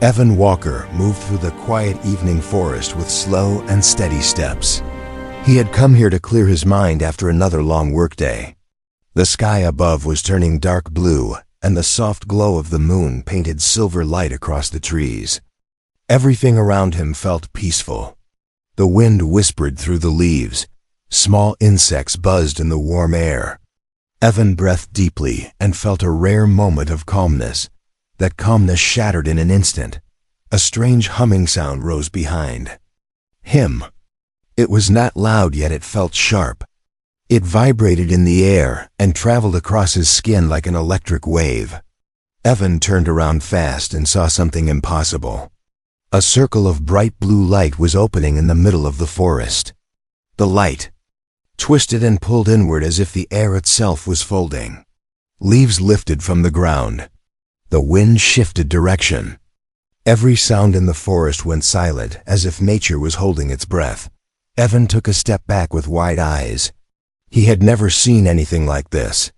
Evan Walker moved through the quiet evening forest with slow and steady steps. He had come here to clear his mind after another long workday. The sky above was turning dark blue, and the soft glow of the moon painted silver light across the trees. Everything around him felt peaceful. The wind whispered through the leaves. Small insects buzzed in the warm air. Evan breathed deeply and felt a rare moment of calmness. That calmness shattered in an instant. A strange humming sound rose behind him. It was not loud, yet it felt sharp. It vibrated in the air and traveled across his skin like an electric wave. Evan turned around fast and saw something impossible. A circle of bright blue light was opening in the middle of the forest. The light twisted and pulled inward as if the air itself was folding. Leaves lifted from the ground. The wind shifted direction. Every sound in the forest went silent, as if nature was holding its breath. Evan took a step back with wide eyes. He had never seen anything like this.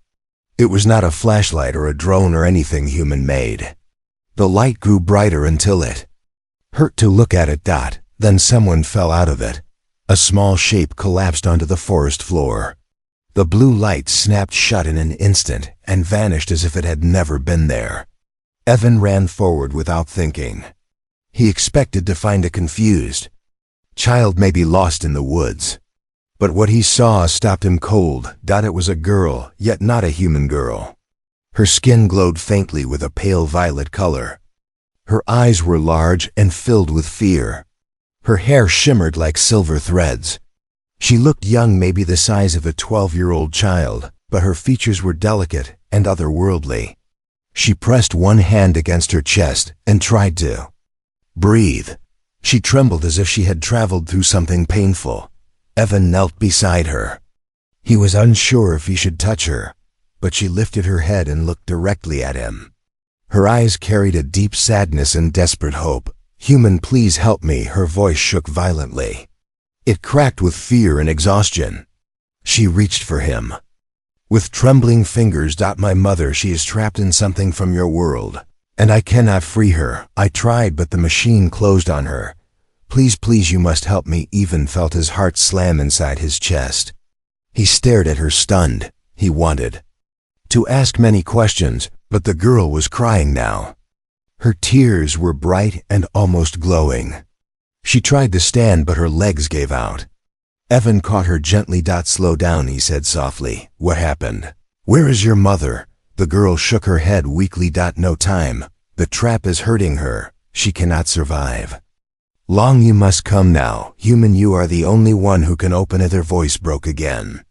It was not a flashlight or a drone or anything human-made. The light grew brighter until it hurt to look at it. Then someone fell out of it. A small shape collapsed onto the forest floor. The blue light snapped shut in an instant and vanished as if it had never been there. Evan ran forward without thinking. He expected to find a confused child maybe lost in the woods. But what he saw stopped him cold. It was a girl, yet not a human girl. Her skin glowed faintly with a pale violet color. Her eyes were large and filled with fear. Her hair shimmered like silver threads. She looked young, maybe the size of a 12-year-old child, but her features were delicate and otherworldly. She pressed one hand against her chest and tried to breathe. She trembled as if she had traveled through something painful. Evan knelt beside her. He was unsure if he should touch her, but she lifted her head and looked directly at him. Her eyes carried a deep sadness and desperate hope. "Human, please help me," her voice shook violently. It cracked with fear and exhaustion. She reached for him. With trembling fingers, "My mother, she is trapped in something from your world, and I cannot free her. I tried, but the machine closed on her. Please, please, you must help me." Evan felt his heart slam inside his chest. He stared at her stunned. He wanted to ask many questions, but the girl was crying now. Her tears were bright and almost glowing. She tried to stand, but her legs gave out. Evan caught her gently. "Slow down," he said softly. "What happened? Where is your mother?" The girl shook her head weakly. "No time. The trap is hurting her. She cannot survive long. You must come now. Human, you are the only one who can open it." Her voice broke again.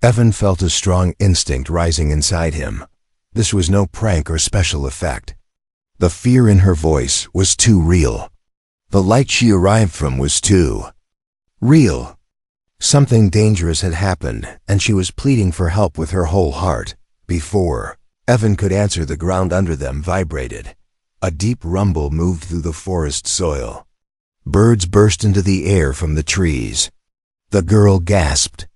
Evan felt a strong instinct rising inside him. This was no prank or special effect. The fear in her voice was too real. The light she arrived from was too real. Something dangerous had happened, and she was pleading for help with her whole heart. Before Evan could answer, the ground under them vibrated. A deep rumble moved through the forest soil. Birds burst into the air from the trees. The girl gasped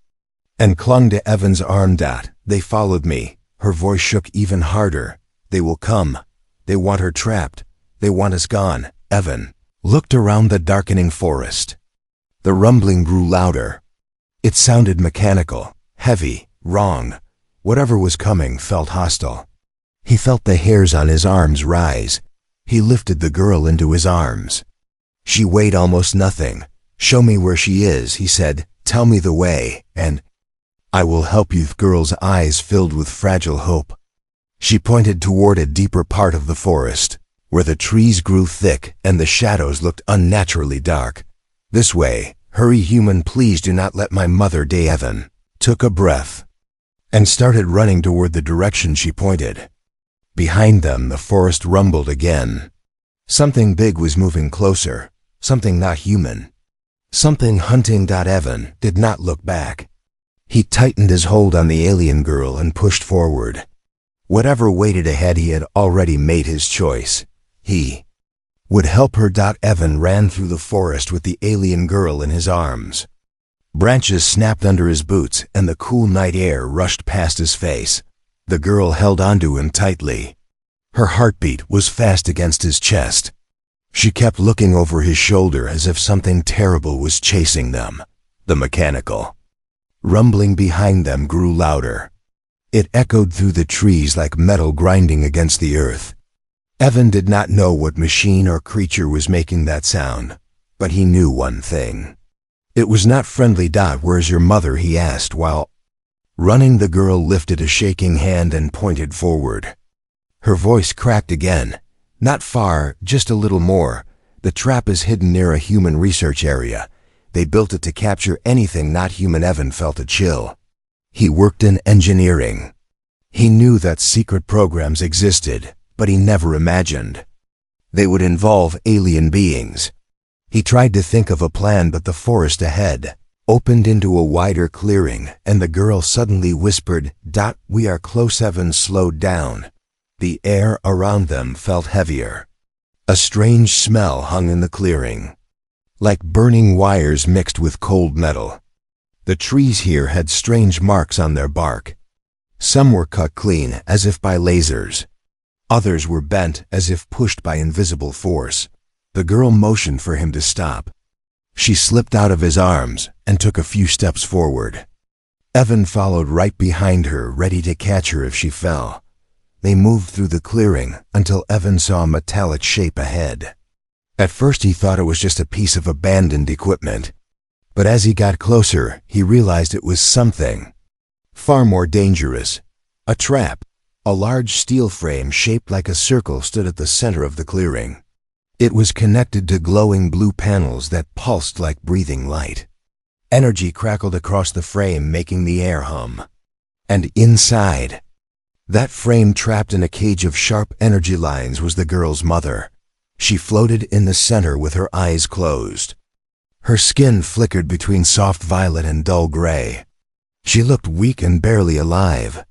and clung to Evan's arm. "They followed me." Her voice shook even harder. "They will come. They want her trapped. They want us gone." Evan looked around the darkening forest. The rumbling grew louder. It sounded mechanical, heavy, wrong. Whatever was coming felt hostile. He felt the hairs on his arms rise. He lifted the girl into his arms. She weighed almost nothing. "Show me where she is," he said. "Tell me the way, and I will help you." The girl's eyes filled with fragile hope. She pointed toward a deeper part of the forest, where the trees grew thick and the shadows looked unnaturally dark. "This way. Hurry, human, please do not let my mother die." Evan took a breath and started running toward the direction she pointed. Behind them, the forest rumbled again. Something big was moving closer, something not human, something hunting. Evan did not look back. He tightened his hold on the alien girl and pushed forward. Whatever waited ahead, he had already made his choice. He would help her. Evan ran through the forest with the alien girl in his arms. Branches snapped under his boots and the cool night air rushed past his face. The girl held onto him tightly. Her heartbeat was fast against his chest. She kept looking over his shoulder as if something terrible was chasing them. The mechanical rumbling behind them grew louder. It echoed through the trees like metal grinding against the earth. Evan did not know what machine or creature was making that sound, but he knew one thing. It was not friendly. "Where's your mother?" he asked while running. The girl lifted a shaking hand and pointed forward. Her voice cracked again. "Not far, just a little more. The trap is hidden near a human research area. They built it to capture anything not human." Evan felt a chill. He worked in engineering. He knew that secret programs existed, but he never imagined they would involve alien beings. He tried to think of a plan, but the forest ahead opened into a wider clearing, and the girl suddenly whispered, "We are close." Evan slowed down. The air around them felt heavier. A strange smell hung in the clearing, like burning wires mixed with cold metal. The trees here had strange marks on their bark. Some were cut clean, as if by lasers. Others were bent, as if pushed by invisible force. The girl motioned for him to stop. She slipped out of his arms and took a few steps forward. Evan followed right behind her, ready to catch her if she fell. They moved through the clearing until Evan saw a metallic shape ahead. At first he thought it was just a piece of abandoned equipment, but as he got closer, he realized it was something far more dangerous. A trap. A large steel frame shaped like a circle stood at the center of the clearing. It was connected to glowing blue panels that pulsed like breathing light. Energy crackled across the frame, making the air hum. And inside that frame, trapped in a cage of sharp energy lines, was the girl's mother. She floated in the center with her eyes closed. Her skin flickered between soft violet and dull gray. She looked weak and barely alive.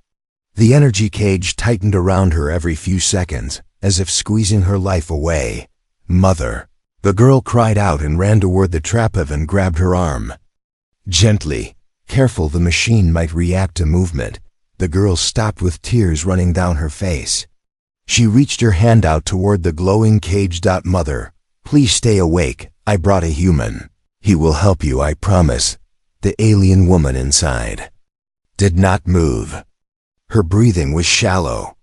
The energy cage tightened around her every few seconds, as if squeezing her life away. "Mother!" The girl cried out and ran toward the trap. Evan grabbed her arm gently, careful the machine might react to movement. The girl stopped with tears running down her face. She reached her hand out toward the glowing cage. "Mother, please stay awake. I brought a human. He will help you, I promise." The alien woman inside did not move. Her breathing was shallow.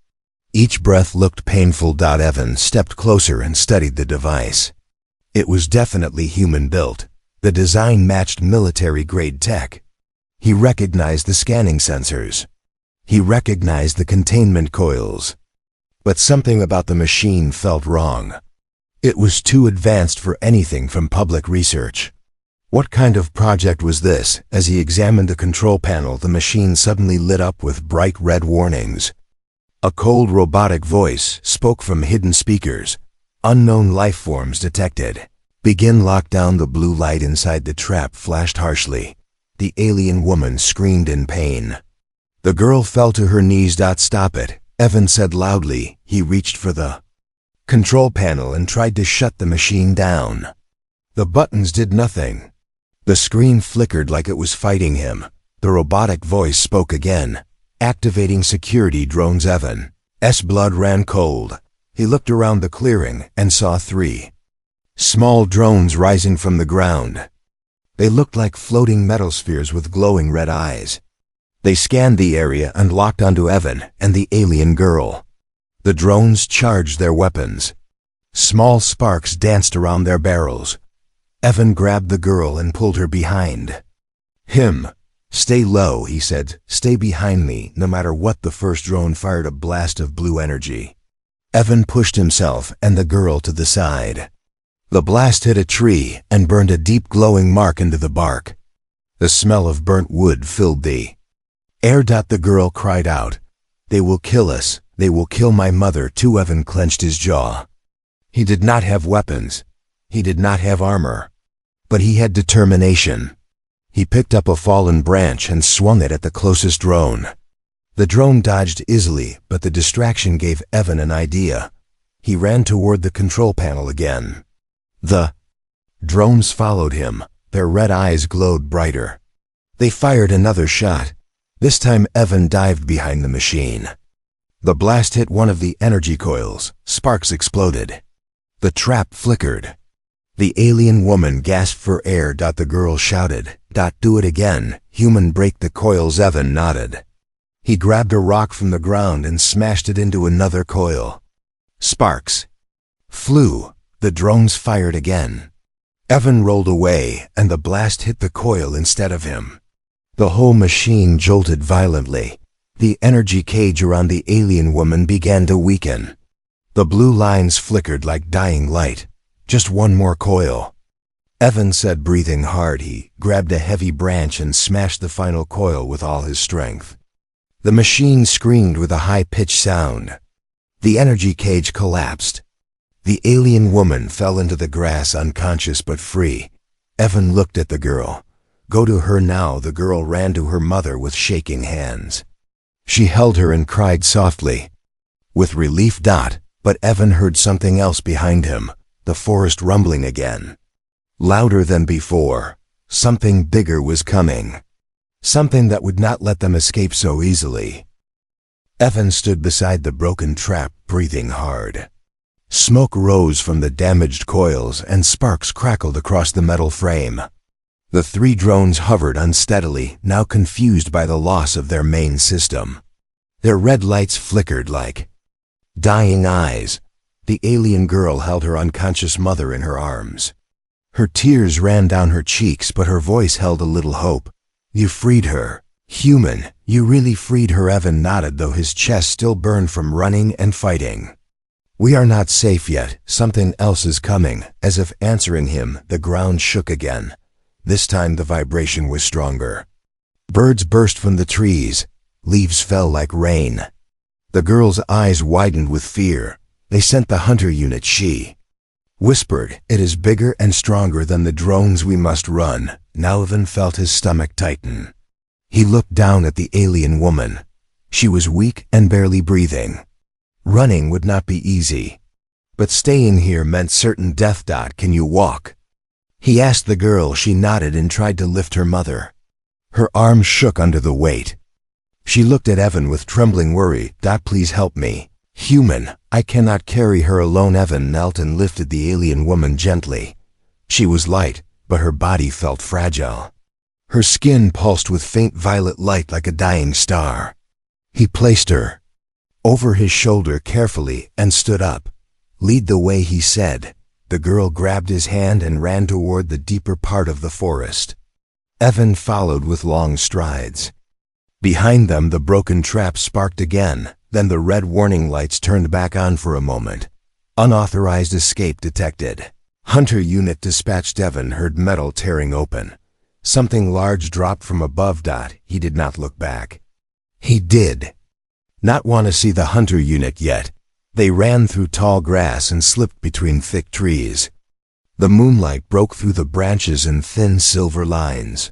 Each breath looked painful. Evan stepped closer and studied the device. It was definitely human-built. The design matched military-grade tech. He recognized the scanning sensors. He recognized the containment coils. But something about the machine felt wrong. It was too advanced for anything from public research. What kind of project was this? As he examined the control panel, the machine suddenly lit up with bright red warnings. A cold robotic voice spoke from hidden speakers. "Unknown life forms detected. Begin lockdown." The blue light inside the trap flashed harshly. The alien woman screamed in pain. The girl fell to her knees. "Stop it," Evan said loudly. He reached for the control panel and tried to shut the machine down. The buttons did nothing. The screen flickered like it was fighting him. The robotic voice spoke again. "Activating security drones." Evan's blood ran cold. He looked around the clearing and saw 3 small drones rising from the ground. They looked like floating metal spheres with glowing red eyes. They scanned the area and locked onto Evan and the alien girl. The drones charged their weapons. Small sparks danced around their barrels. Evan grabbed the girl and pulled her behind him. "Stay low," he said. "Stay behind me, no matter what." The first drone fired a blast of blue energy. Evan pushed himself and the girl to the side. The blast hit a tree and burned a deep glowing mark into the bark. The smell of burnt wood filled the air. The girl cried out, "They will kill us. They will kill my mother too." Evan clenched his jaw. He did not have weapons. He did not have armor. But he had determination. He picked up a fallen branch and swung it at the closest drone. The drone dodged easily, but the distraction gave Evan an idea. He ran toward the control panel again. The drones followed him. Their red eyes glowed brighter. They fired another shot. This time Evan dived behind the machine. The blast hit one of the energy coils. Sparks exploded. The trap flickered. The alien woman gasped for air. The girl shouted, "Do it again, human, break the coils." Evan nodded. He grabbed a rock from the ground and smashed it into another coil. Sparks flew. The drones fired again. Evan rolled away, and the blast hit the coil instead of him. The whole machine jolted violently. The energy cage around the alien woman began to weaken. The blue lines flickered like dying light. Just one more coil. Evan said, breathing hard. He grabbed a heavy branch and smashed the final coil with all his strength. The machine screamed with a high-pitched sound. The energy cage collapsed. The alien woman fell into the grass, unconscious but free. Evan looked at the girl. "Go to her now." The girl ran to her mother with shaking hands. She held her and cried softly with relief. But Evan heard something else behind him, the forest rumbling again. Louder than before. Something bigger was coming. Something that would not let them escape so easily. Evan stood beside the broken trap, breathing hard. Smoke rose from the damaged coils and sparks crackled across the metal frame. The three drones hovered unsteadily, now confused by the loss of their main system. Their red lights flickered like dying eyes. The alien girl held her unconscious mother in her arms. Her tears ran down her cheeks, but her voice held a little hope. "You freed her. Human, you really freed her." Evan nodded, though his chest still burned from running and fighting. "We are not safe yet. Something else is coming." As if answering him, the ground shook again. This time the vibration was stronger. Birds burst from the trees. Leaves fell like rain. The girl's eyes widened with fear. They sent the hunter unit. She whispered, "It is bigger and stronger than the drones. We must run." Now Evan felt his stomach tighten. He looked down at the alien woman. She was weak and barely breathing. Running would not be easy. But staying here meant certain death. "Can you walk?" he asked the girl. She nodded and tried to lift her mother. Her arms shook under the weight. She looked at Evan with trembling worry. "Please help me. Human, I cannot carry her alone." Evan knelt and lifted the alien woman gently. She was light, but her body felt fragile. Her skin pulsed with faint violet light like a dying star. He placed her over his shoulder carefully and stood up. "Lead the way," he said. The girl grabbed his hand and ran toward the deeper part of the forest. Evan followed with long strides. Behind them, the broken trap sparked again. Then the red warning lights turned back on for a moment. Unauthorized escape detected. Hunter unit dispatched. Evan heard metal tearing open. Something large dropped from above. He did not look back. He did not want to see the hunter unit yet. They ran through tall grass and slipped between thick trees. The moonlight broke through the branches in thin silver lines.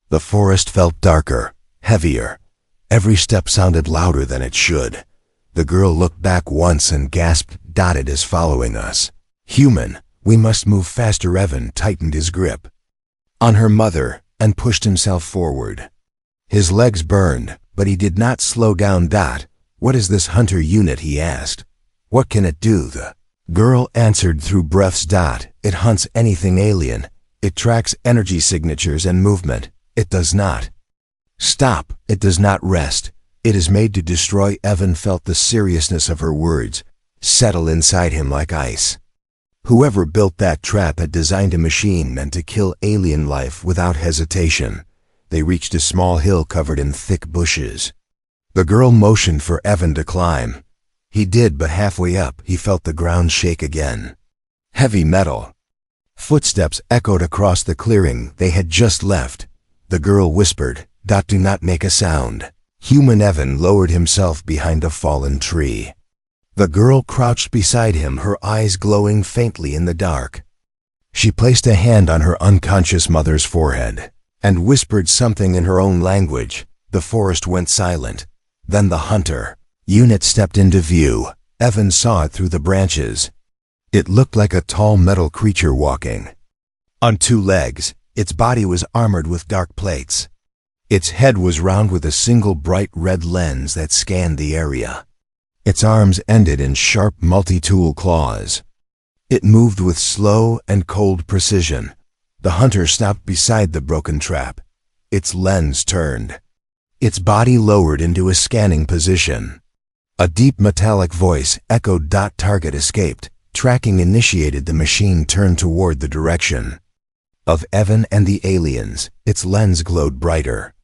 The forest felt darker, heavier. Every step sounded louder than it should. The girl looked back once and gasped. "It is following us. Human, we must move faster." Evan tightened his grip on her mother and pushed himself forward. His legs burned, but he did not slow down. "What is this hunter unit?" he asked. "What can it do?" The girl answered through breaths. "It hunts anything alien. It tracks energy signatures and movement. It does not stop. It does not rest. It is made to destroy." Evan felt the seriousness of her words settle inside him like ice. Whoever built that trap had designed a machine meant to kill alien life without hesitation. They reached a small hill covered in thick bushes. The girl motioned for Evan to climb. He did, but halfway up, he felt the ground shake again. Heavy metal. Footsteps echoed across the clearing they had just left. The girl whispered, "Do not make a sound." Human Evan lowered himself behind a fallen tree. The girl crouched beside him, her eyes glowing faintly in the dark. She placed a hand on her unconscious mother's forehead and whispered something in her own language. The forest went silent. Then the hunter unit stepped into view. Evan saw it through the branches. It looked like a tall metal creature walking on two legs. Its body was armored with dark plates. Its head was round with a single bright red lens that scanned the area. Its arms ended in sharp multi-tool claws. It moved with slow and cold precision. The hunter stopped beside the broken trap. Its lens turned. Its body lowered into a scanning position. A deep metallic voice echoed. Target escaped. Tracking initiated. The machine turned toward the direction of Evan and the aliens. Its lens glowed brighter.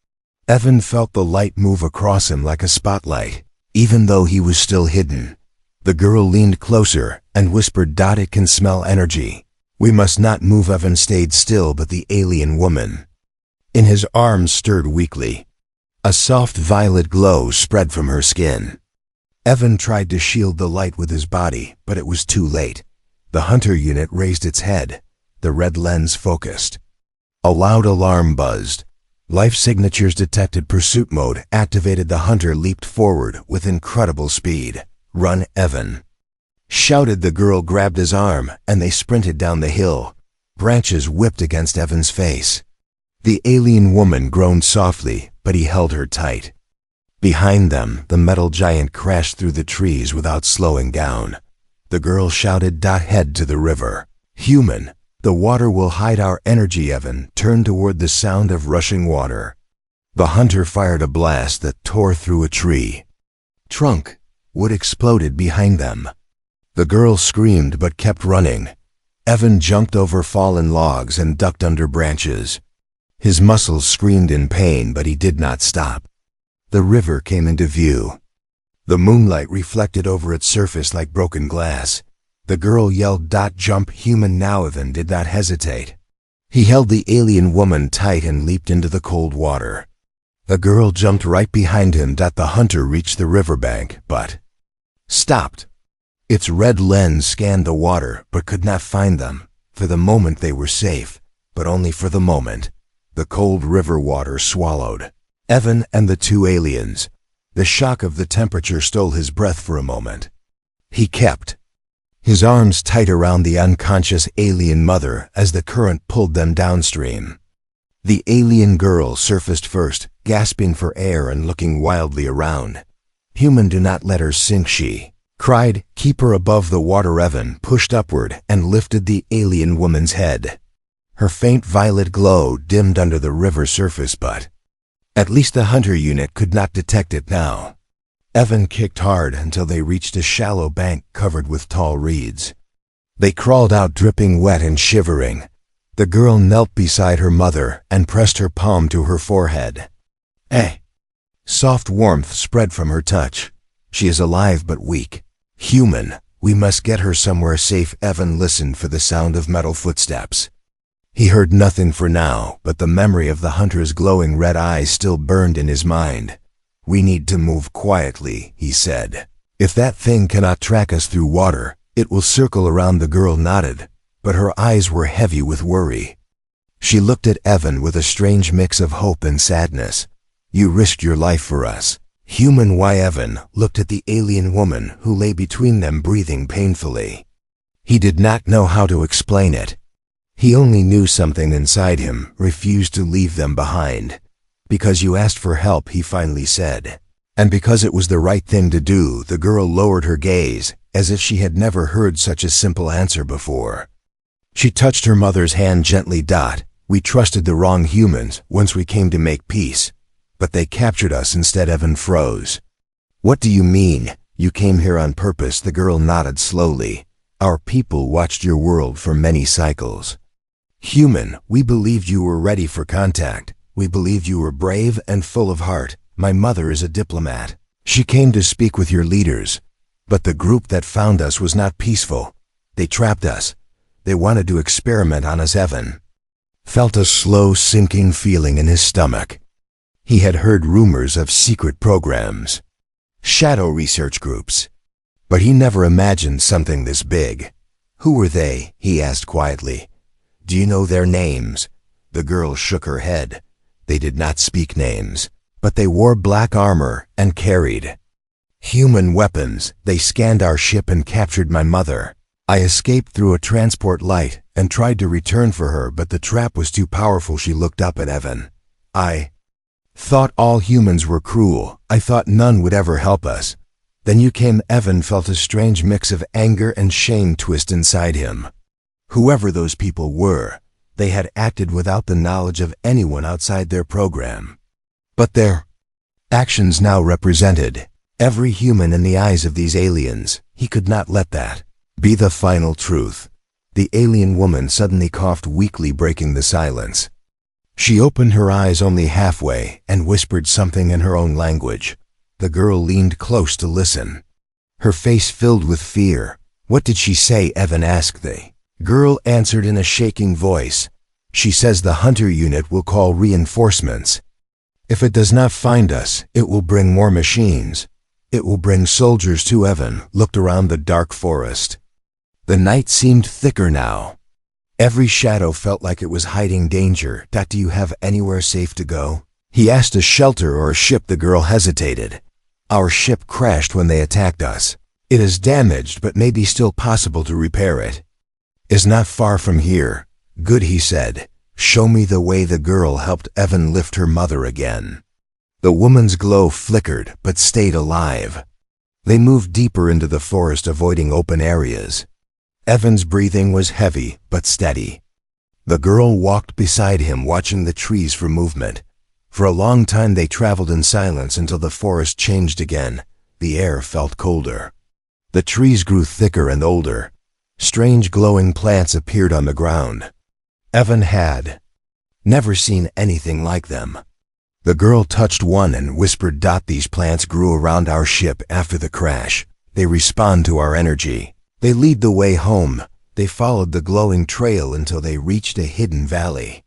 Evan felt the light move across him like a spotlight, even though he was still hidden. The girl leaned closer and whispered, "It can smell energy. We must not move." Evan stayed still, but the alien woman in his arms stirred weakly. A soft violet glow spread from her skin. Evan tried to shield the light with his body, but it was too late. The hunter unit raised its head. The red lens focused. A loud alarm buzzed. Life signatures detected. Pursuit mode activated. The hunter leaped forward with incredible speed. "Run, Evan!" shouted. The girl grabbed his arm, and they sprinted down the hill. Branches whipped against Evan's face. The alien woman groaned softly, but he held her tight. Behind them, the metal giant crashed through the trees without slowing down. The girl shouted, "Head to the river. Human, the water will hide our energy." Evan turned toward the sound of rushing water. The hunter fired a blast that tore through a tree. Trunk. Wood exploded behind them. The girl screamed but kept running. Evan jumped over fallen logs and ducked under branches. His muscles screamed in pain, but he did not stop. The river came into view. The moonlight reflected over its surface like broken glass. The girl yelled, "Jump, human now!" Evan did not hesitate. He held the alien woman tight and leaped into the cold water. The girl jumped right behind him. The hunter reached the riverbank, but stopped. Its red lens scanned the water, but could not find them. For the moment they were safe, but only for the moment. The cold river water swallowed Evan and the two aliens. The shock of the temperature stole his breath for a moment. He kept his arms tight around the unconscious alien mother as the current pulled them downstream. The alien girl surfaced first, gasping for air and looking wildly around. "Human, do not let her sink," she cried. "Keep her above the water." Evan pushed upward and lifted the alien woman's head. Her faint violet glow dimmed under the river surface, but at least the hunter unit could not detect it now. Evan kicked hard until they reached a shallow bank covered with tall reeds. They crawled out dripping wet and shivering. The girl knelt beside her mother and pressed her palm to her forehead. Soft warmth spread from her touch. "She is alive but weak. Human, we must get her somewhere safe." Evan listened for the sound of metal footsteps. He heard nothing for now, but the memory of the hunter's glowing red eyes still burned in his mind. "We need to move quietly," he said. "If that thing cannot track us through water, it will circle around." The girl nodded, but her eyes were heavy with worry. She looked at Evan with a strange mix of hope and sadness. "You risked your life for us. Human." Why? Evan looked at the alien woman who lay between them, breathing painfully. He did not know how to explain it. He only knew something inside him refused to leave them behind. "Because you asked for help," he finally said. And because it was the right thing to do, the girl lowered her gaze, as if she had never heard such a simple answer before. She touched her mother's hand gently. "We trusted the wrong humans once we came to make peace, but they captured us instead." Evan froze. "What do you mean? You came here on purpose?" The girl nodded slowly. "Our people watched your world for many cycles. Human, we believed you were ready for contact. We believed you were brave and full of heart. My mother is a diplomat. She came to speak with your leaders. But the group that found us was not peaceful. They trapped us. They wanted to experiment on us." Evan felt a slow sinking feeling in his stomach. He had heard rumors of secret programs, shadow research groups, but he never imagined something this big. "Who were they?" he asked quietly. "Do you know their names?" The girl shook her head. "They did not speak names, but they wore black armor and carried human weapons. They scanned our ship and captured my mother. I escaped through a transport light and tried to return for her, but the trap was too powerful." She looked up at Evan. "I thought all humans were cruel. I thought none would ever help us. Then you came. Evan felt a strange mix of anger and shame twist inside him. Whoever those people were, they had acted without the knowledge of anyone outside their program. But their actions now represented every human in the eyes of these aliens. He could not let that be the final truth. The alien woman suddenly coughed weakly, breaking the silence. She opened her eyes only halfway and whispered something in her own language. The girl leaned close to listen. Her face filled with fear. What did she say? Evan asked. The girl answered in a shaking voice. She says the hunter unit will call reinforcements. If it does not find us, it will bring more machines. It will bring soldiers too. Evan looked around the dark forest. The night seemed thicker now. Every shadow felt like it was hiding danger. Do you have anywhere safe to go? He asked. A shelter or a ship? The girl hesitated. Our ship crashed when they attacked us. It is damaged, but may be still possible to repair it. Is not far from here. Good, he said. Show me the way. The girl helped Evan lift her mother again. The woman's glow flickered, but stayed alive. They moved deeper into the forest, avoiding open areas. Evan's breathing was heavy, but steady. The girl walked beside him, watching the trees for movement. For a long time they traveled in silence until the forest changed again. The air felt colder. The trees grew thicker and older. Strange glowing plants appeared on the ground. Evan had never seen anything like them. The girl touched one and whispered, "These plants grew around our ship after the crash. They respond to our energy. They lead the way home." They followed the glowing trail until they reached a hidden valley.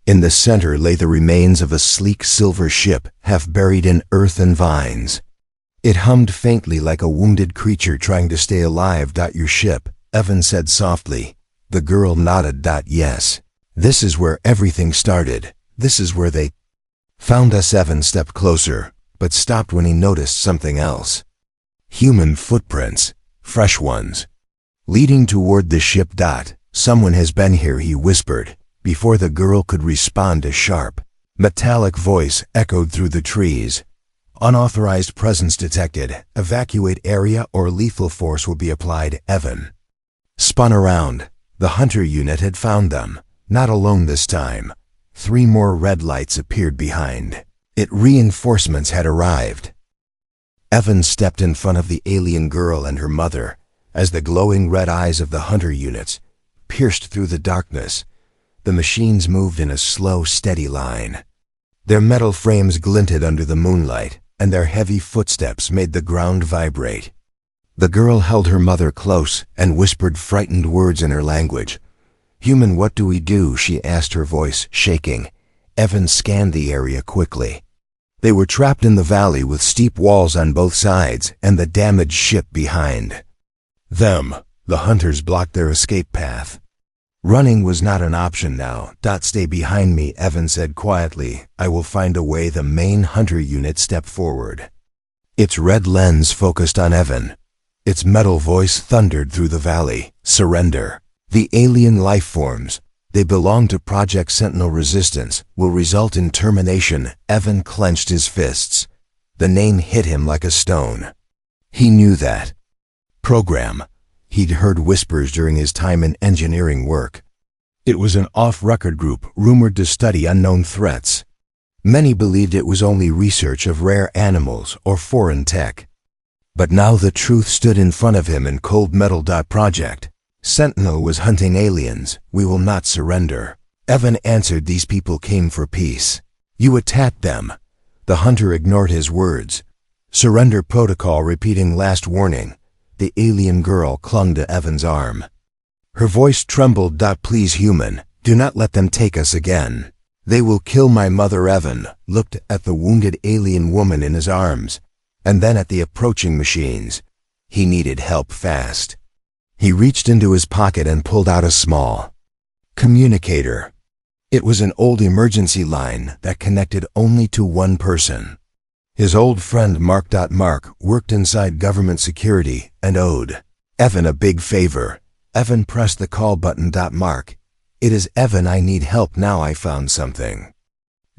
In the center lay the remains of a sleek silver ship, half buried in earth and vines. It hummed faintly like a wounded creature trying to stay alive. "Your ship," Evan said softly. The girl nodded. "Yes. This is where everything started. This is where they found us." Evan stepped closer, but stopped when he noticed something else. Human footprints, fresh ones, leading toward the ship. "Someone has been here," he whispered, before the girl could respond. A sharp, metallic voice echoed through the trees. "Unauthorized presence detected. Evacuate area or lethal force will be applied." Evan spun around. The hunter unit had found them, not alone this time. 3 more red lights appeared behind it. Reinforcements had arrived. Evan stepped in front of the alien girl and her mother as the glowing red eyes of the hunter units pierced through the darkness. The machines moved in a slow, steady line. Their metal frames glinted under the moonlight, and their heavy footsteps made the ground vibrate. The girl held her mother close and whispered frightened words in her language. "Human, what do we do?" she asked, her voice shaking. Evan scanned the area quickly. They were trapped in the valley with steep walls on both sides and the damaged ship behind them. The hunters blocked their escape path. Running was not an option now. "Stay behind me," Evan said quietly. "I will find a way." The main hunter unit stepped forward. Its red lens focused on Evan. Its metal voice thundered through the valley. "Surrender. The alien life forms, they belong to Project Sentinel. Resistance will result in termination." Evan clenched his fists. The name hit him like a stone. He knew that program. He'd heard whispers during his time in engineering work. It was an off-record group rumored to study unknown threats. Many believed it was only research of rare animals or foreign tech. But now the truth stood in front of him in cold metal. Project Sentinel was hunting aliens. "We will not surrender." Evan answered. "These people came for peace. You attacked them." The hunter ignored his words. "Surrender protocol," repeating last warning. The alien girl clung to Evan's arm. Her voice trembled. "Please, human, do not let them take us again. They will kill my mother." Evan looked at the wounded alien woman in his arms, and then at the approaching machines. He needed help fast. He reached into his pocket and pulled out a small communicator. It was an old emergency line that connected only to one person. His old friend Mark. Mark worked inside government security and owed Evan a big favor. Evan pressed the call button. "Mark, it is Evan. I need help now. I found something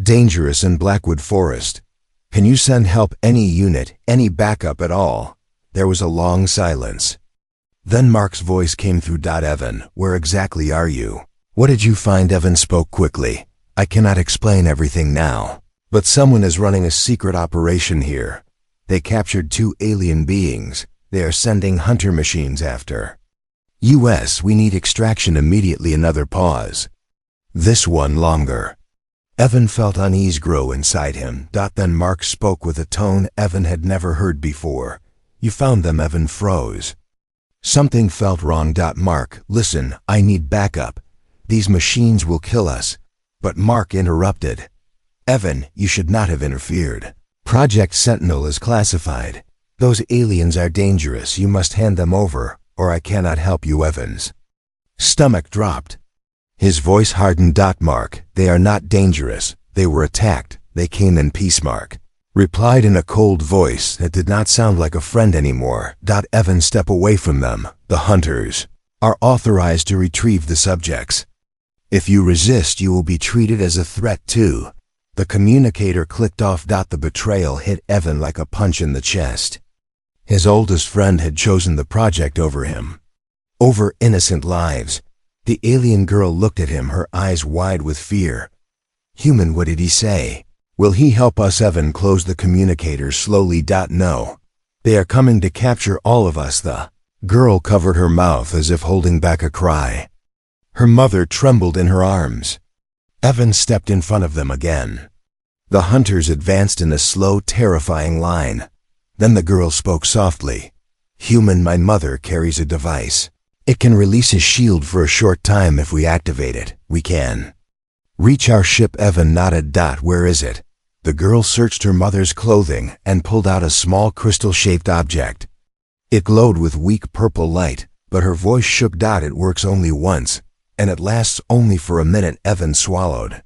dangerous in Blackwood Forest. Can you send help? Any unit, any backup at all?" There was a long silence. Then Mark's voice came through. Evan, where exactly are you? What did you find? Evan spoke quickly. I cannot explain everything now, but someone is running a secret operation here. They captured 2 alien beings. They are sending hunter machines after. US, we need extraction immediately. Another pause. This one longer. Evan felt unease grow inside him. Then Mark spoke with a tone Evan had never heard before. You found them? Evan froze. Something felt wrong. Mark, listen, I need backup. These machines will kill us. But Mark interrupted. Evan, you should not have interfered. Project Sentinel is classified. Those aliens are dangerous. You must hand them over, or I cannot help you. Evan's stomach dropped. His voice hardened. Mark, they are not dangerous. They were attacked. They came in peace. Mark replied in a cold voice that did not sound like a friend anymore. Evan, step away from them. The hunters are authorized to retrieve the subjects. If you resist, you will be treated as a threat too. The communicator clicked off. The betrayal hit Evan like a punch in the chest. His oldest friend had chosen the project over him, over innocent lives. The alien girl looked at him, her eyes wide with fear. Human, what did he say? Will he help us? Evan closed the communicator slowly. No. They are coming to capture all of us. The girl covered her mouth as if holding back a cry. Her mother trembled in her arms. Evan stepped in front of them again. The hunters advanced in a slow, terrifying line. Then the girl spoke softly. Human, my mother carries a device. It can release his shield for a short time. If we activate it, we can reach our ship. Evan nodded. Where is it? The girl searched her mother's clothing and pulled out a small crystal-shaped object. It glowed with weak purple light, but her voice shook. It works only once, and it lasts only for a minute. Evan swallowed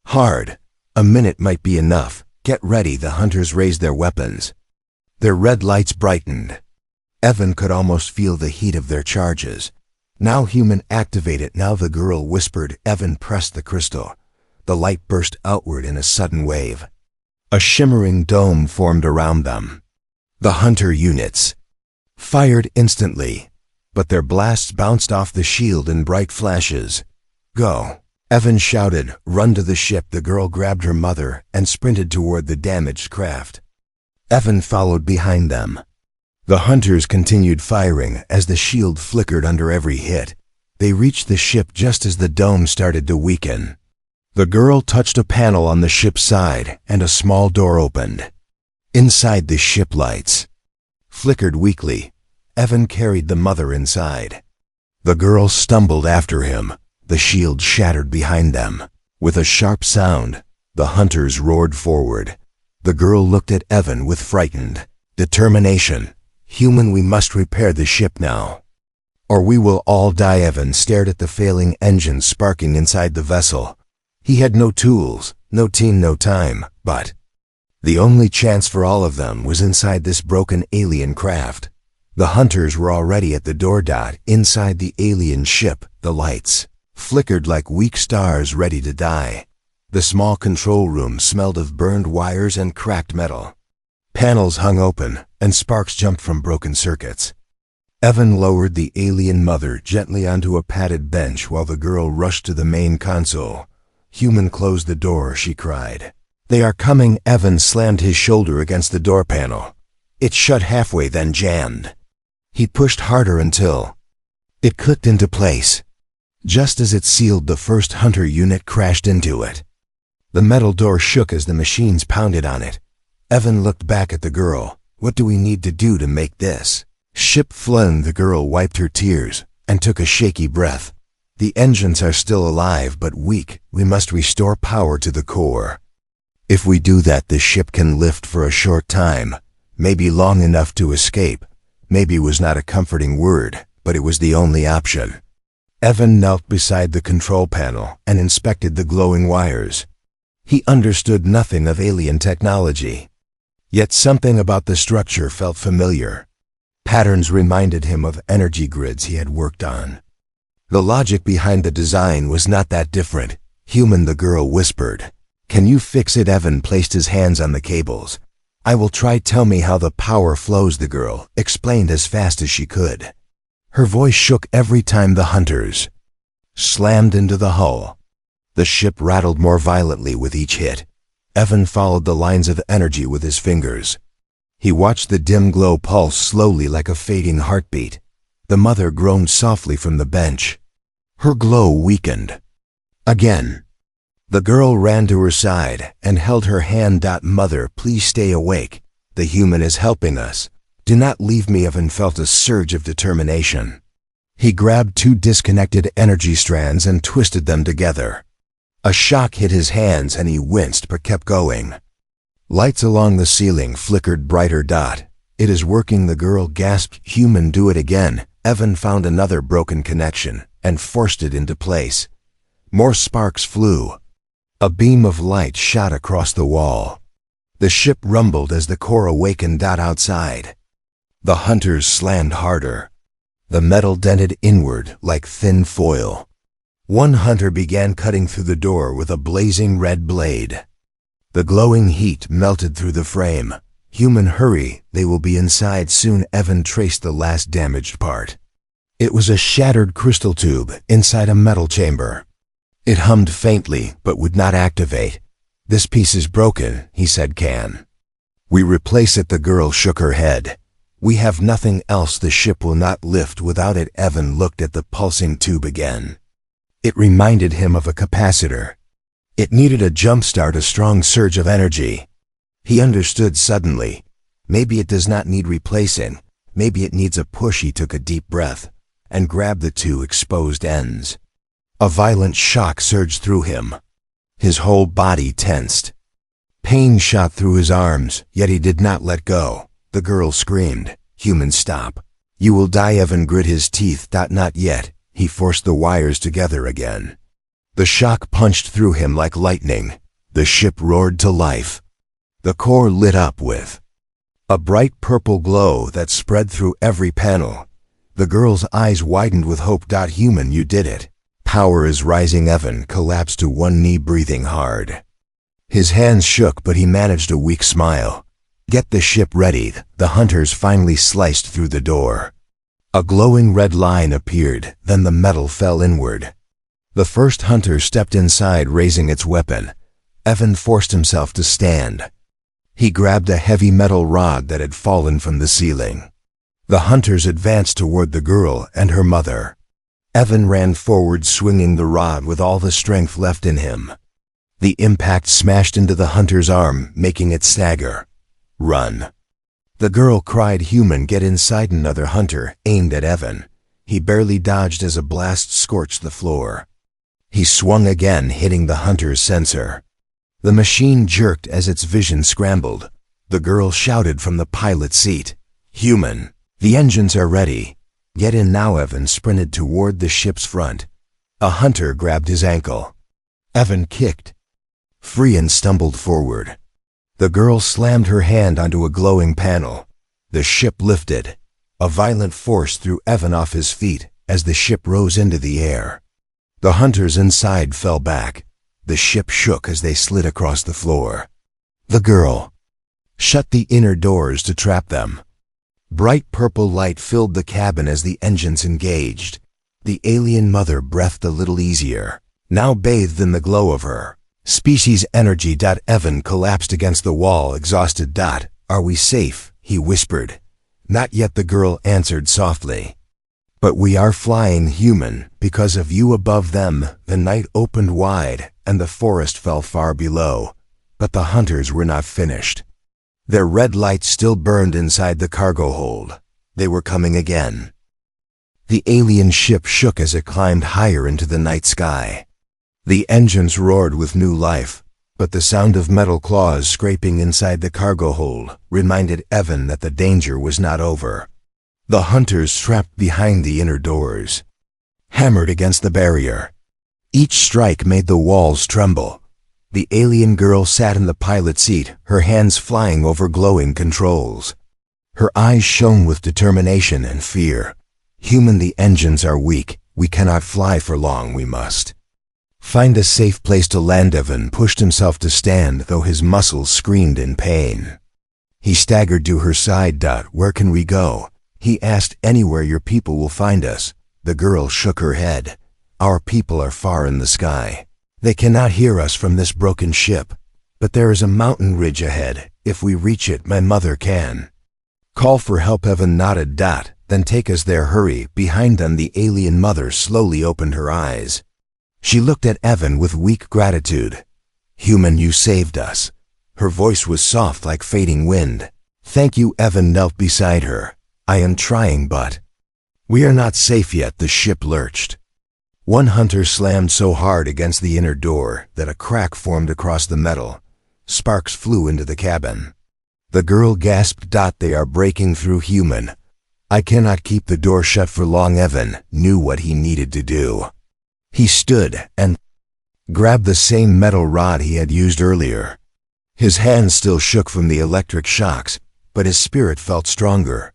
hard. A minute might be enough. Get ready. The hunters raised their weapons. Their red lights brightened. Evan could almost feel the heat of their charges. Now, human, activate it now, the girl whispered. Evan pressed the crystal. The light burst outward in a sudden wave. A shimmering dome formed around them. The hunter units fired instantly, but their blasts bounced off the shield in bright flashes. Go! Evan shouted. Run to the ship. The girl grabbed her mother and sprinted toward the damaged craft. Evan followed behind them. The hunters continued firing as the shield flickered under every hit. They reached the ship just as the dome started to weaken. The girl touched a panel on the ship's side, and a small door opened. Inside, the ship lights flickered weakly. Evan carried the mother inside. The girl stumbled after him. The shield shattered behind them. With a sharp sound, the hunters roared forward. The girl looked at Evan with frightened determination. Human, we must repair the ship now, or we will all die. Evan stared at the failing engines sparking inside the vessel. He had no tools, no team, no time, but the only chance for all of them was inside this broken alien craft. The hunters were already at the door. Inside the alien ship, the lights flickered like weak stars ready to die. The small control room smelled of burned wires and cracked metal. Panels hung open, and sparks jumped from broken circuits. Evan lowered the alien mother gently onto a padded bench while the girl rushed to the main console. Human, close the door, she cried. They are coming. Evan slammed his shoulder against the door panel. It shut halfway, then jammed. He pushed harder until it clicked into place. Just as it sealed, the first hunter unit crashed into it. The metal door shook as the machines pounded on it. Evan looked back at the girl. What do we need to do to make this ship fly? The girl wiped her tears and took a shaky breath. The engines are still alive but weak. We must restore power to the core. If we do that, the ship can lift for a short time, maybe long enough to escape. Maybe was not a comforting word, but it was the only option. Evan knelt beside the control panel and inspected the glowing wires. He understood nothing of alien technology, yet something about the structure felt familiar. Patterns reminded him of energy grids he had worked on. The logic behind the design was not that different. Human, the girl whispered. Can you fix it? Evan placed his hands on the cables. I will try. Tell me how the power flows, the girl explained as fast as she could. Her voice shook every time the hunters slammed into the hull. The ship rattled more violently with each hit. Evan followed the lines of energy with his fingers. He watched the dim glow pulse slowly like a fading heartbeat. The mother groaned softly from the bench. Her glow weakened. Again. The girl ran to her side and held her hand. Mother, please stay awake. The human is helping us. Do not leave me. Evan felt a surge of determination. He grabbed two disconnected energy strands and twisted them together. A shock hit his hands and he winced but kept going. Lights along the ceiling flickered brighter. It is working, the girl gasped. Human, do it again. Evan found another broken connection and forced it into place. More sparks flew. A beam of light shot across the wall. The ship rumbled as the core awakened. Outside, the hunters slammed harder. The metal dented inward like thin foil. One hunter began cutting through the door with a blazing red blade. The glowing heat melted through the frame. Human, hurry, they will be inside soon. Evan traced the last damaged part. It was a shattered crystal tube inside a metal chamber. It hummed faintly but would not activate. This piece is broken, he said. Can we replace it? The girl shook her head. We have nothing else. The ship will not lift without it. Evan looked at the pulsing tube again. It reminded him of a capacitor. It needed a jumpstart, a strong surge of energy. He understood suddenly. Maybe it does not need replacing. Maybe it needs a push. He took a deep breath and grabbed the two exposed ends. A violent shock surged through him. His whole body tensed. Pain shot through his arms, yet he did not let go. The girl screamed, Human, stop. You will die. Evan grit his teeth. Not yet. He forced the wires together again. The shock punched through him like lightning. The ship roared to life. The core lit up with a bright purple glow that spread through every panel. The girl's eyes widened with hope. Human, you did it. Power is rising. Evan collapsed to one knee, breathing hard. His hands shook, but he managed a weak smile. Get the ship ready. The hunters finally sliced through the door. A glowing red line appeared, then the metal fell inward. The first hunter stepped inside, raising its weapon. Evan forced himself to stand. He grabbed a heavy metal rod that had fallen from the ceiling. The hunters advanced toward the girl and her mother. Evan ran forward, swinging the rod with all the strength left in him. The impact smashed into the hunter's arm, making it stagger. Run. The girl cried. Human, get inside. Another hunter aimed at Evan. He barely dodged as a blast scorched the floor. He swung again, hitting the hunter's sensor. The machine jerked as its vision scrambled. The girl shouted from the pilot's seat, Human, the engines are ready. Get in now. Evan sprinted toward the ship's front. A hunter grabbed his ankle. Evan kicked free and stumbled forward. The girl slammed her hand onto a glowing panel. The ship lifted. A violent force threw Evan off his feet as the ship rose into the air. The hunters inside fell back. The ship shook as they slid across the floor. The girl shut the inner doors to trap them. Bright purple light filled the cabin as the engines engaged. The alien mother breathed a little easier, now bathed in the glow of her species energy. Evan collapsed against the wall, exhausted. Are we safe? He whispered. Not yet, the girl answered softly. But we are flying. Human, because of you above them. The night opened wide, and the forest fell far below. But the hunters were not finished. Their red lights still burned inside the cargo hold. They were coming again. The alien ship shook as it climbed higher into the night sky. The engines roared with new life, but the sound of metal claws scraping inside the cargo hold reminded Evan that the danger was not over. The hunters trapped behind the inner doors hammered against the barrier. Each strike made the walls tremble. The alien girl sat in the pilot seat, her hands flying over glowing controls. Her eyes shone with determination and fear. Human, the engines are weak. We cannot fly for long. We must find a safe place to land. Evan pushed himself to stand, though his muscles screamed in pain. He staggered to her side. Where can we go? He asked. Anywhere your people will find us. The girl shook her head. Our people are far in the sky. They cannot hear us from this broken ship. But there is a mountain ridge ahead. If we reach it, my mother can call for help. Evan nodded. Then take us there. Hurry. Behind them, the alien mother slowly opened her eyes. She looked at Evan with weak gratitude. Human, you saved us. Her voice was soft like fading wind. Thank you. Evan knelt beside her. I am trying, but we are not safe yet. The ship lurched. One hunter slammed so hard against the inner door that a crack formed across the metal. Sparks flew into the cabin. The girl gasped. They are breaking through. Human, I cannot keep the door shut for long. Evan knew what he needed to do. He stood and grabbed the same metal rod he had used earlier. His hands still shook from the electric shocks, but his spirit felt stronger.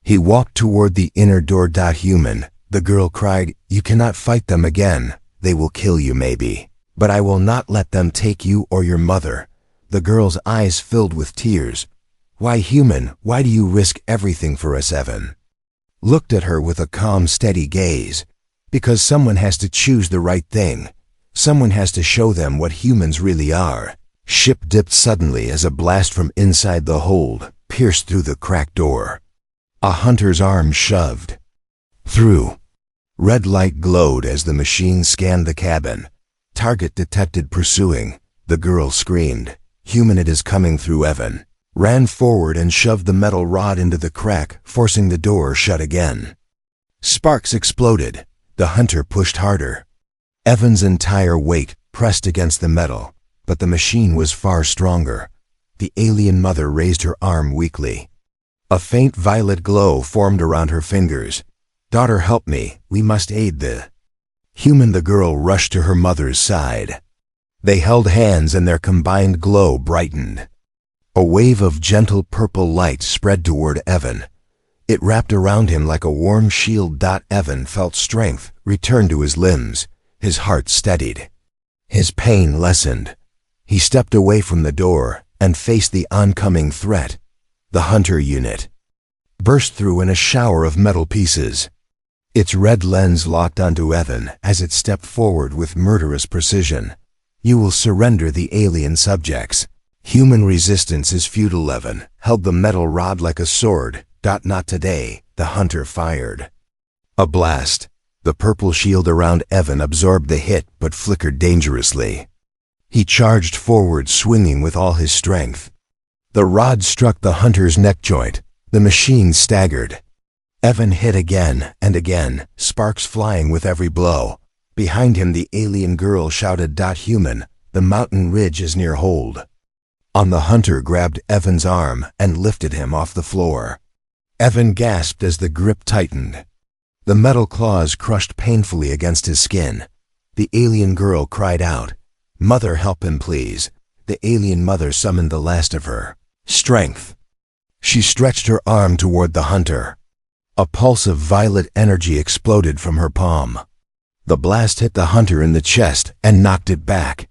He walked toward the inner door. Human, the girl cried, you cannot fight them again. They will kill you maybe, but I will not let them take you or your mother. The girl's eyes filled with tears. Why, human, why do you risk everything for us? Evan looked at her with a calm, steady gaze. Because someone has to choose the right thing. Someone has to show them what humans really are. Ship dipped suddenly as a blast from inside the hold pierced through the cracked door. A hunter's arm shoved through. Red light glowed as the machine scanned the cabin. Target detected. Pursuing. The girl screamed. Human, it is coming through. Evan ran forward and shoved the metal rod into the crack, forcing the door shut again. Sparks exploded. The hunter pushed harder. Evan's entire weight pressed against the metal, but the machine was far stronger. The alien mother raised her arm weakly. A faint violet glow formed around her fingers. Daughter, help me. We must aid the human. The girl rushed to her mother's side. They held hands and their combined glow brightened. A wave of gentle purple light spread toward Evan. It wrapped around him like a warm shield. Evan felt strength return to his limbs. His heart steadied. His pain lessened. He stepped away from the door and faced the oncoming threat. The hunter unit burst through in a shower of metal pieces. Its red lens locked onto Evan as it stepped forward with murderous precision. You will surrender the alien subjects. Human resistance is futile. Evan held the metal rod like a sword. Not today. The hunter fired. A blast. The purple shield around Evan absorbed the hit but flickered dangerously. He charged forward, swinging with all his strength. The rod struck the hunter's neck joint. The machine staggered. Evan hit again and again, sparks flying with every blow. Behind him, the alien girl shouted, Human, the mountain ridge is near hold. The hunter grabbed Evan's arm and lifted him off the floor. Evan gasped as the grip tightened. The metal claws crushed painfully against his skin. The alien girl cried out, Mother, help him, please. The alien mother summoned the last of her strength. She stretched her arm toward the hunter. A pulse of violet energy exploded from her palm. The blast hit the hunter in the chest and knocked it back.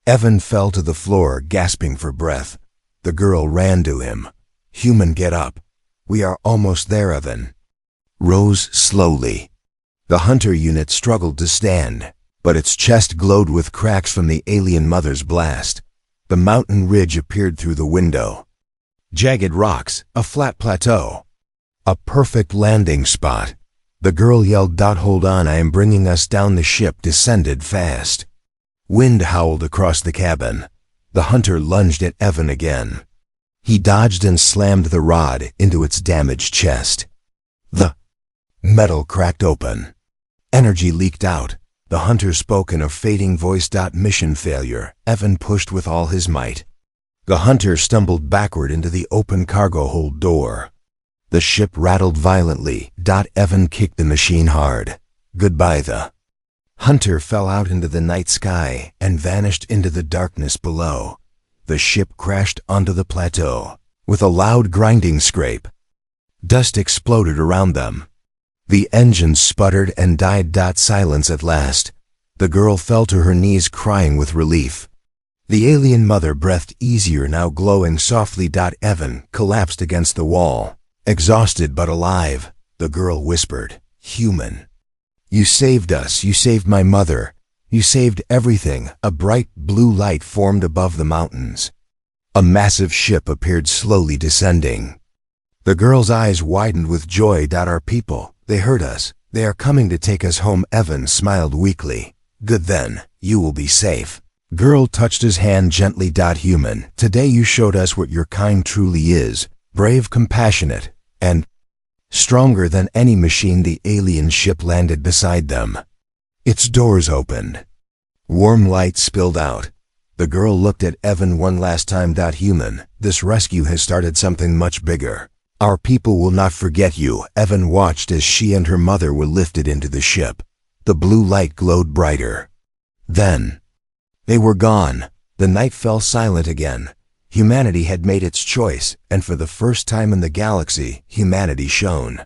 Evan fell to the floor, gasping for breath. The girl ran to him. Human, get up. We are almost there. Evan rose slowly. The hunter unit struggled to stand, but its chest glowed with cracks from the alien mother's blast. The mountain ridge appeared through the window. Jagged rocks, a flat plateau. A perfect landing spot. The girl yelled, Hold on, I am bringing us down. The ship descended fast. Wind howled across the cabin. The hunter lunged at Evan again. He dodged and slammed the rod into its damaged chest. The metal cracked open. Energy leaked out. The hunter spoke in a fading voice. Mission failure. Evan pushed with all his might. The hunter stumbled backward into the open cargo hold door. The ship rattled violently. Evan kicked the machine hard. Goodbye. The hunter fell out into the night sky and vanished into the darkness below. The ship crashed onto the plateau with a loud grinding scrape. Dust exploded around them. The engines sputtered and died. Silence at last. The girl fell to her knees, crying with relief. The alien mother breathed easier, now glowing softly. Evan collapsed against the wall. Exhausted but alive, the girl whispered, "Human. You saved us, you saved my mother. You saved everything." A bright blue light formed above the mountains. A massive ship appeared, slowly descending. The girl's eyes widened with joy. "Our people, they heard us. They are coming to take us home." Evan smiled weakly. "Good then, you will be safe." Girl touched his hand gently. "Human, today you showed us what your kind truly is. Brave, compassionate, and stronger than any machine." The alien ship landed beside them. Its doors opened. Warm light spilled out. The girl looked at Evan one last time. "Human, this rescue has started something much bigger. Our people will not forget you." Evan watched as she and her mother were lifted into the ship. The blue light glowed brighter. Then they were gone. The night fell silent again. Humanity had made its choice, and for the first time in the galaxy, humanity shone.